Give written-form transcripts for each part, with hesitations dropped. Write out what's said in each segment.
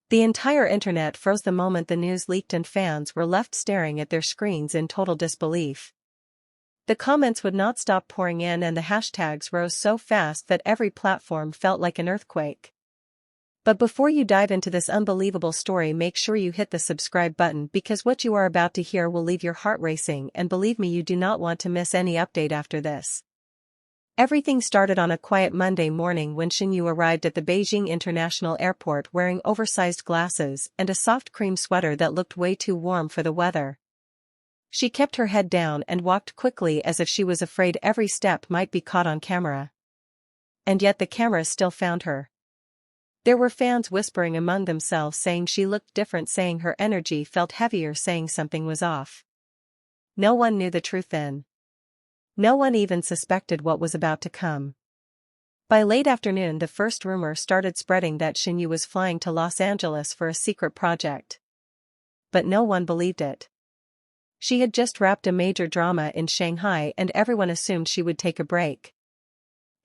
The entire internet froze the moment the news leaked and fans were left staring at their screens in total disbelief. The comments would not stop pouring in and the hashtags rose so fast that every platform felt like an earthquake. But before you dive into this unbelievable story, make sure you hit the subscribe button because what you are about to hear will leave your heart racing, and believe me, you do not want to miss any update after this. Everything started on a quiet Monday morning when Shen Yue arrived at the Beijing International Airport wearing oversized glasses and a soft cream sweater that looked way too warm for the weather. She kept her head down and walked quickly as if she was afraid every step might be caught on camera. And yet the cameras still found her. There were fans whispering among themselves saying she looked different, saying her energy felt heavier, saying something was off. No one knew the truth then. No one even suspected what was about to come. By late afternoon, the first rumor started spreading that Shen Yue was flying to Los Angeles for a secret project. But no one believed it. She had just wrapped a major drama in Shanghai and everyone assumed she would take a break.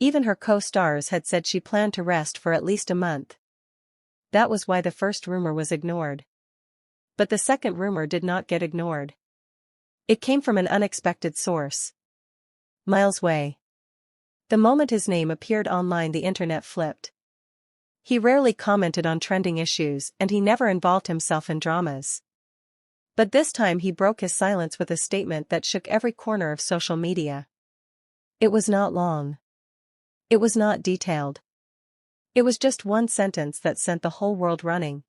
Even her co-stars had said she planned to rest for at least a month. That was why the first rumor was ignored. But the second rumor did not get ignored. It came from an unexpected source. Miles Wei. The moment his name appeared online, the internet flipped. He rarely commented on trending issues and he never involved himself in dramas. But this time he broke his silence with a statement that shook every corner of social media. It was not long. It was not detailed. It was just one sentence that sent the whole world running.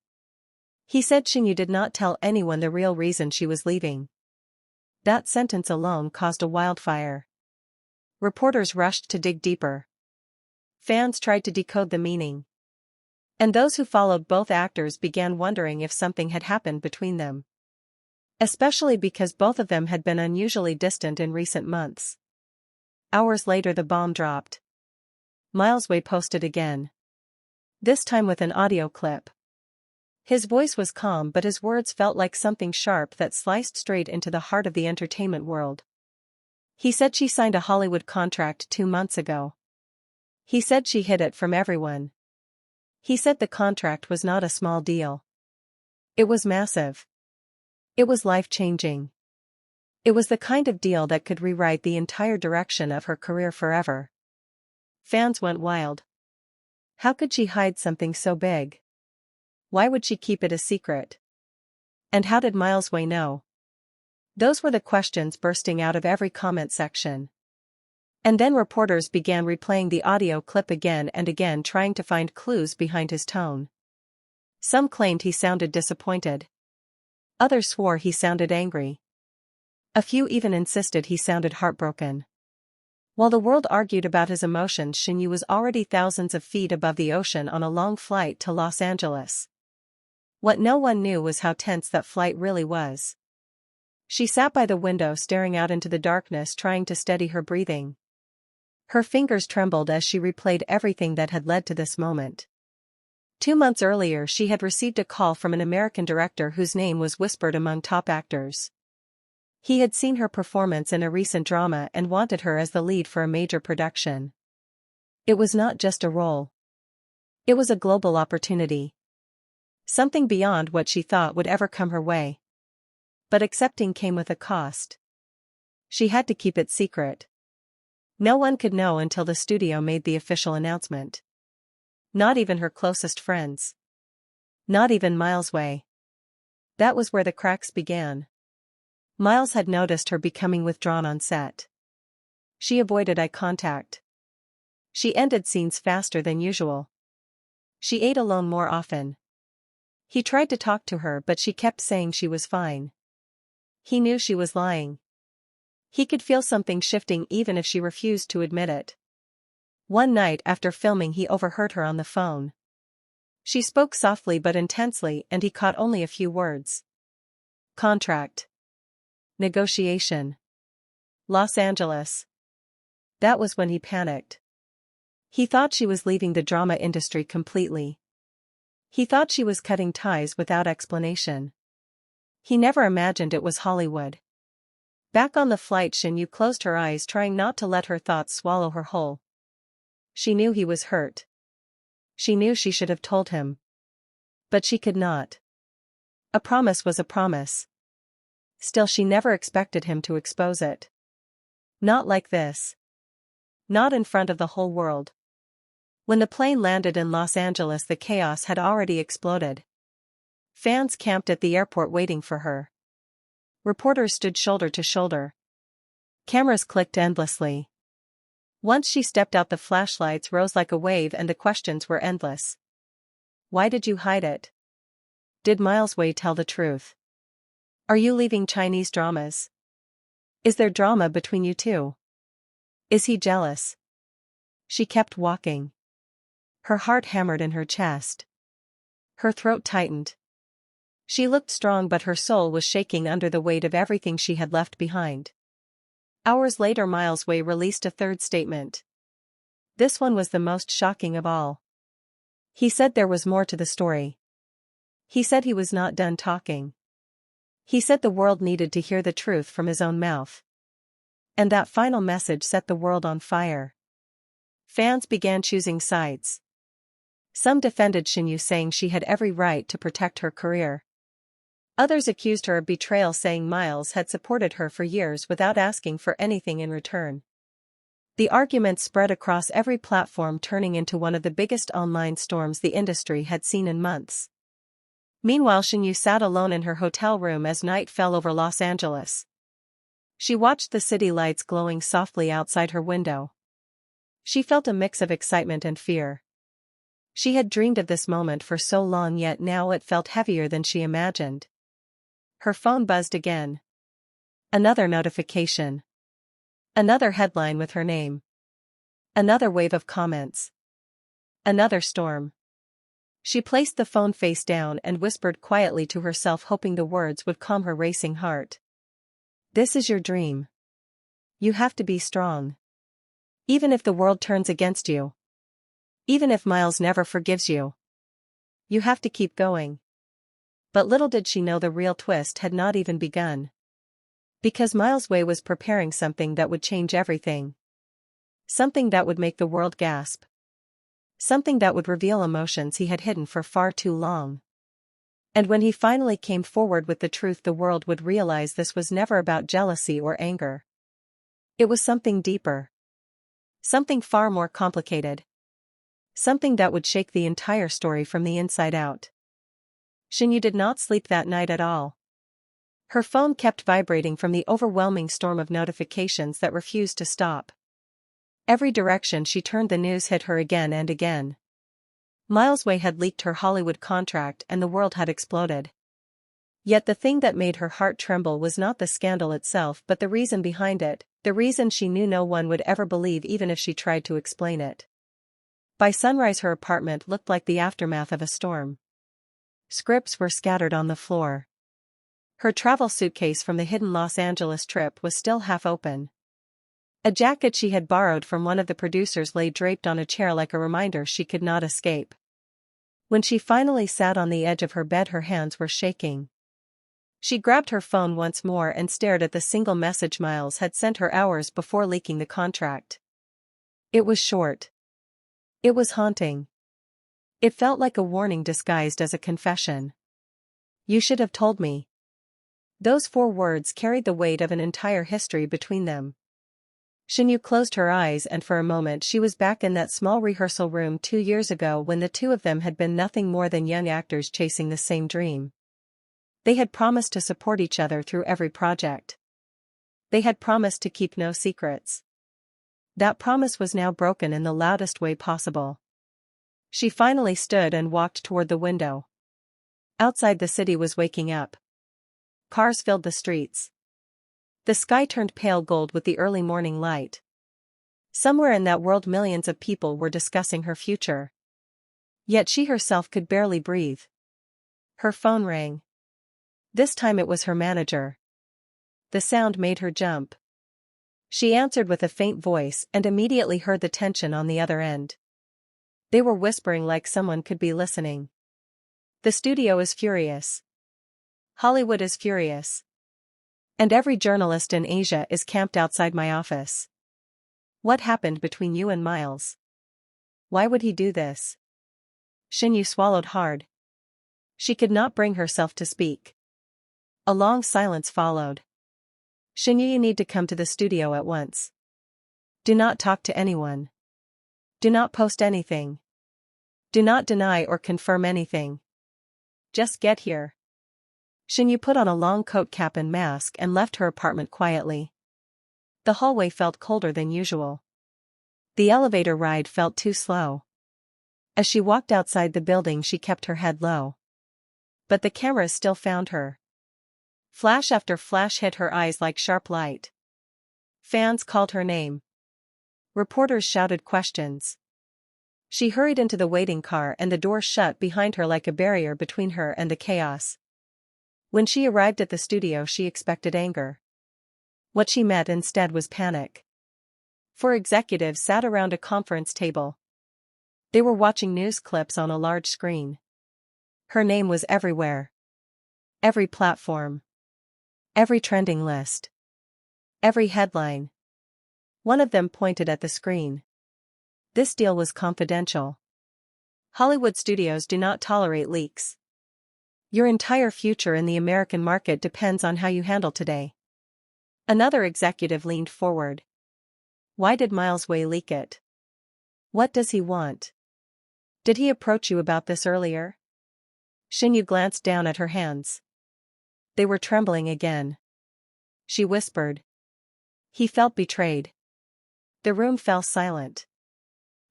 He said Shen Yue did not tell anyone the real reason she was leaving. That sentence alone caused a wildfire. Reporters rushed to dig deeper. Fans tried to decode the meaning. And those who followed both actors began wondering if something had happened between them. Especially because both of them had been unusually distant in recent months. Hours later, the bomb dropped. Miles Wei posted again. This time with an audio clip. His voice was calm, but his words felt like something sharp that sliced straight into the heart of the entertainment world. He said she signed a Hollywood contract 2 months ago. He said she hid it from everyone. He said the contract was not a small deal. It was massive. It was life-changing. It was the kind of deal that could rewrite the entire direction of her career forever. Fans went wild. How could she hide something so big? Why would she keep it a secret? And how did Miles Wei know? Those were the questions bursting out of every comment section. And then reporters began replaying the audio clip again and again, trying to find clues behind his tone. Some claimed he sounded disappointed. Others swore he sounded angry. A few even insisted he sounded heartbroken. While the world argued about his emotions, Shen Yue was already thousands of feet above the ocean on a long flight to Los Angeles. What no one knew was how tense that flight really was. She sat by the window staring out into the darkness, trying to steady her breathing. Her fingers trembled as she replayed everything that had led to this moment. 2 months earlier, she had received a call from an American director whose name was whispered among top actors. He had seen her performance in a recent drama and wanted her as the lead for a major production. It was not just a role. It was a global opportunity. Something beyond what she thought would ever come her way. But accepting came with a cost. She had to keep it secret. No one could know until the studio made the official announcement. Not even her closest friends. Not even Miles Wei. That was where the cracks began. Miles had noticed her becoming withdrawn on set. She avoided eye contact. She ended scenes faster than usual. She ate alone more often. He tried to talk to her, but she kept saying she was fine. He knew she was lying. He could feel something shifting even if she refused to admit it. One night after filming, he overheard her on the phone. She spoke softly but intensely, and he caught only a few words. Contract. Negotiation. Los Angeles. That was when he panicked. He thought she was leaving the drama industry completely. He thought she was cutting ties without explanation. He never imagined it was Hollywood. Back on the flight, Shen Yue closed her eyes, trying not to let her thoughts swallow her whole. She knew he was hurt. She knew she should have told him. But she could not. A promise was a promise. Still, she never expected him to expose it. Not like this. Not in front of the whole world. When the plane landed in Los Angeles, the chaos had already exploded. Fans camped at the airport waiting for her. Reporters stood shoulder to shoulder. Cameras clicked endlessly. Once she stepped out, the flashlights rose like a wave and the questions were endless. Why did you hide it? Did Miles Wei tell the truth? Are you leaving Chinese dramas? Is there drama between you two? Is he jealous? She kept walking. Her heart hammered in her chest. Her throat tightened. She looked strong, but her soul was shaking under the weight of everything she had left behind. Hours later, Miles Wei released a third statement. This one was the most shocking of all. He said there was more to the story. He said he was not done talking. He said the world needed to hear the truth from his own mouth. And that final message set the world on fire. Fans began choosing sides. Some defended Shen Yue, saying she had every right to protect her career. Others accused her of betrayal, saying Miles had supported her for years without asking for anything in return. The argument spread across every platform, turning into one of the biggest online storms the industry had seen in months. Meanwhile, Shen Yue sat alone in her hotel room as night fell over Los Angeles. She watched the city lights glowing softly outside her window. She felt a mix of excitement and fear. She had dreamed of this moment for so long, yet now it felt heavier than she imagined. Her phone buzzed again. Another notification. Another headline with her name. Another wave of comments. Another storm. She placed the phone face down and whispered quietly to herself, hoping the words would calm her racing heart. This is your dream. You have to be strong. Even if the world turns against you. Even if Miles never forgives you. You have to keep going. But little did she know the real twist had not even begun. Because Miles Wei was preparing something that would change everything. Something that would make the world gasp. Something that would reveal emotions he had hidden for far too long. And when he finally came forward with the truth, the world would realize this was never about jealousy or anger. It was something deeper. Something far more complicated. Something that would shake the entire story from the inside out. Shen Yue did not sleep that night at all. Her phone kept vibrating from the overwhelming storm of notifications that refused to stop. Every direction she turned, the news hit her again and again. Miles Wei had leaked her Hollywood contract and the world had exploded. Yet the thing that made her heart tremble was not the scandal itself, but the reason behind it, the reason she knew no one would ever believe even if she tried to explain it. By sunrise, her apartment looked like the aftermath of a storm. Scripts were scattered on the floor. Her travel suitcase from the hidden Los Angeles trip was still half open. A jacket she had borrowed from one of the producers lay draped on a chair like a reminder she could not escape. When she finally sat on the edge of her bed, her hands were shaking. She grabbed her phone once more and stared at the single message Miles had sent her hours before leaking the contract. It was short. It was haunting. It felt like a warning disguised as a confession. You should have told me. Those 4 words carried the weight of an entire history between them. Shen Yue closed her eyes, and for a moment she was back in that small rehearsal room 2 years ago when the two of them had been nothing more than young actors chasing the same dream. They had promised to support each other through every project. They had promised to keep no secrets. That promise was now broken in the loudest way possible. She finally stood and walked toward the window. Outside, the city was waking up. Cars filled the streets. The sky turned pale gold with the early morning light. Somewhere in that world, millions of people were discussing her future. Yet she herself could barely breathe. Her phone rang. This time it was her manager. The sound made her jump. She answered with a faint voice and immediately heard the tension on the other end. They were whispering like someone could be listening. The studio is furious. Hollywood is furious. And every journalist in Asia is camped outside my office. What happened between you and Miles? Why would he do this? Shen Yue swallowed hard. She could not bring herself to speak. A long silence followed. Shen Yue, you need to come to the studio at once. Do not talk to anyone. Do not post anything. Do not deny or confirm anything. Just get here. Shen Yue put on a long coat, cap and mask and left her apartment quietly. The hallway felt colder than usual. The elevator ride felt too slow. As she walked outside the building, she kept her head low. But the cameras still found her. Flash after flash hit her eyes like sharp light. Fans called her name. Reporters shouted questions. She hurried into the waiting car and the door shut behind her like a barrier between her and the chaos. When she arrived at the studio, she expected anger. What she met instead was panic. Four executives sat around a conference table. They were watching news clips on a large screen. Her name was everywhere. Every platform. Every trending list. Every headline. One of them pointed at the screen. This deal was confidential. Hollywood studios do not tolerate leaks. Your entire future in the American market depends on how you handle today. Another executive leaned forward. Why did Miles Wei leak it? What does he want? Did he approach you about this earlier? Shen Yue glanced down at her hands. They were trembling again. She whispered. He felt betrayed. The room fell silent.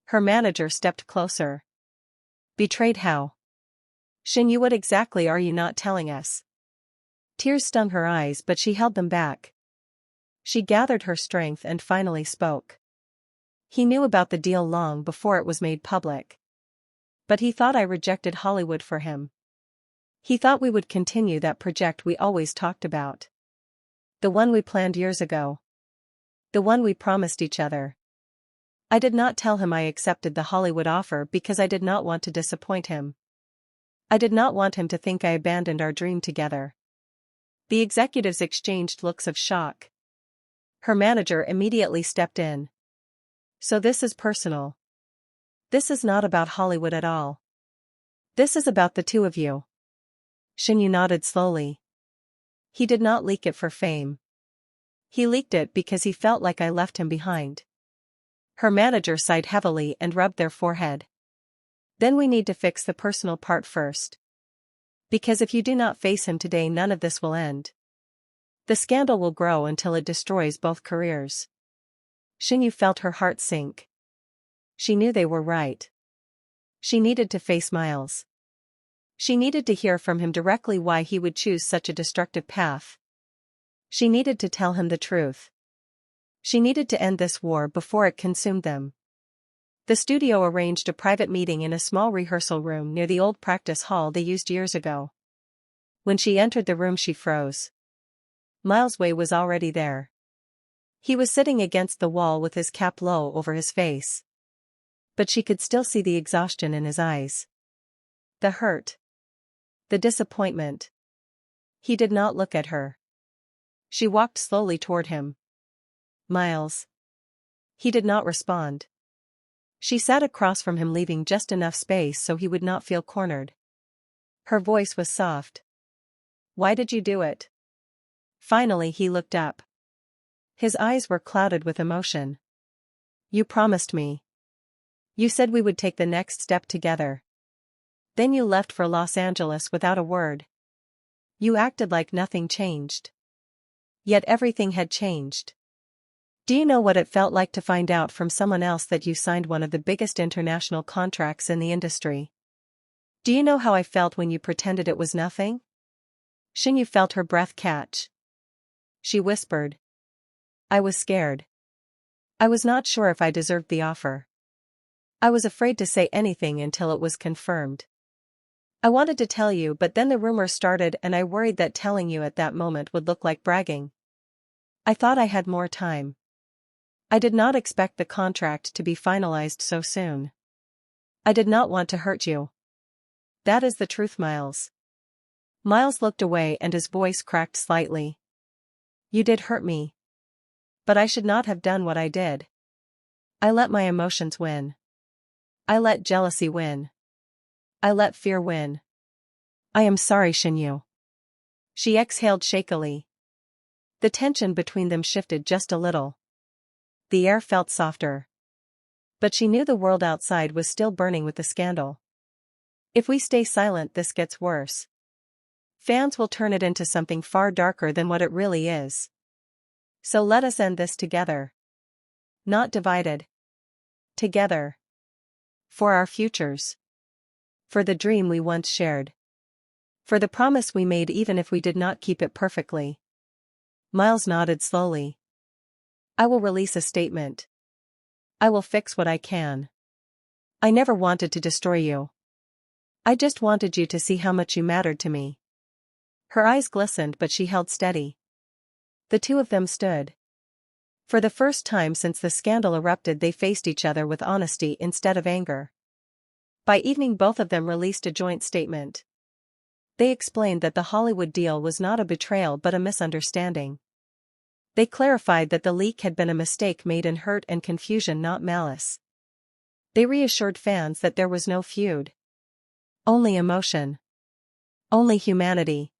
Her manager stepped closer. Betrayed how? Shen Yue, what exactly are you not telling us? Tears stung her eyes, but she held them back. She gathered her strength and finally spoke. He knew about the deal long before it was made public. But he thought I rejected Hollywood for him. He thought we would continue that project we always talked about. The one we planned years ago. The one we promised each other. I did not tell him I accepted the Hollywood offer because I did not want to disappoint him. I did not want him to think I abandoned our dream together. The executives exchanged looks of shock. Her manager immediately stepped in. So this is personal. This is not about Hollywood at all. This is about the two of you. Shen Yue nodded slowly. He did not leak it for fame. He leaked it because he felt like I left him behind. Her manager sighed heavily and rubbed their forehead. Then we need to fix the personal part first. Because if you do not face him today, none of this will end. The scandal will grow until it destroys both careers. Shen Yue felt her heart sink. She knew they were right. She needed to face Miles. She needed to hear from him directly why he would choose such a destructive path. She needed to tell him the truth. She needed to end this war before it consumed them. The studio arranged a private meeting in a small rehearsal room near the old practice hall they used years ago. When she entered the room, she froze. Miles Wei was already there. He was sitting against the wall with his cap low over his face. But she could still see the exhaustion in his eyes. The hurt. The disappointment. He did not look at her. She walked slowly toward him. Miles. He did not respond. She sat across from him, leaving just enough space so he would not feel cornered. Her voice was soft. Why did you do it? Finally he looked up. His eyes were clouded with emotion. You promised me. You said we would take the next step together. Then you left for Los Angeles without a word. You acted like nothing changed. Yet everything had changed. Do you know what it felt like to find out from someone else that you signed one of the biggest international contracts in the industry? Do you know how I felt when you pretended it was nothing? Shen Yue felt her breath catch. She whispered. I was scared. I was not sure if I deserved the offer. I was afraid to say anything until it was confirmed. I wanted to tell you, but then the rumors started and I worried that telling you at that moment would look like bragging. I thought I had more time. I did not expect the contract to be finalized so soon. I did not want to hurt you. That is the truth, Miles. Miles looked away and his voice cracked slightly. You did hurt me. But I should not have done what I did. I let my emotions win. I let jealousy win. I let fear win. I am sorry, Shen Yue. She exhaled shakily. The tension between them shifted just a little. The air felt softer. But she knew the world outside was still burning with the scandal. If we stay silent, this gets worse. Fans will turn it into something far darker than what it really is. So let us end this together. Not divided. Together. For our futures. For the dream we once shared. For the promise we made even if we did not keep it perfectly. Miles nodded slowly. I will release a statement. I will fix what I can. I never wanted to destroy you. I just wanted you to see how much you mattered to me. Her eyes glistened, but she held steady. The two of them stood. For the first time since the scandal erupted, they faced each other with honesty instead of anger. By evening, both of them released a joint statement. They explained that the Hollywood deal was not a betrayal but a misunderstanding. They clarified that the leak had been a mistake made in hurt and confusion, not malice. They reassured fans that there was no feud. Only emotion. Only humanity.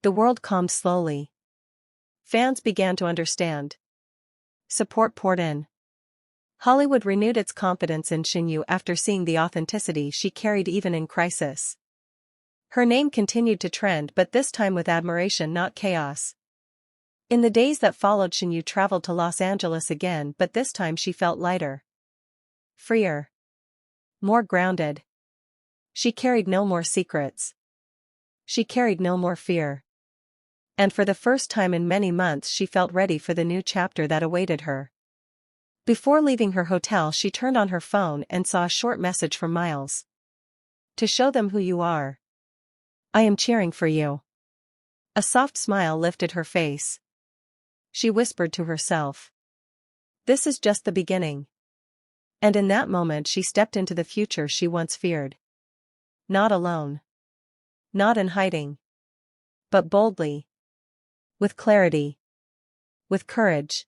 The world calmed slowly. Fans began to understand. Support poured in. Hollywood renewed its confidence in Shen Yue after seeing the authenticity she carried even in crisis. Her name continued to trend, but this time with admiration, not chaos. In the days that followed, Shen Yue traveled to Los Angeles again, but this time she felt lighter. Freer. More grounded. She carried no more secrets. She carried no more fear. And for the first time in many months she felt ready for the new chapter that awaited her. Before leaving her hotel, she turned on her phone and saw a short message from Miles. To show them who you are. I am cheering for you. A soft smile lifted her face. She whispered to herself. This is just the beginning. And in that moment she stepped into the future she once feared. Not alone. Not in hiding. But boldly. With clarity. With courage.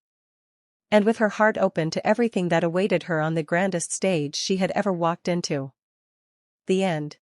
And with her heart open to everything that awaited her on the grandest stage she had ever walked into. The end.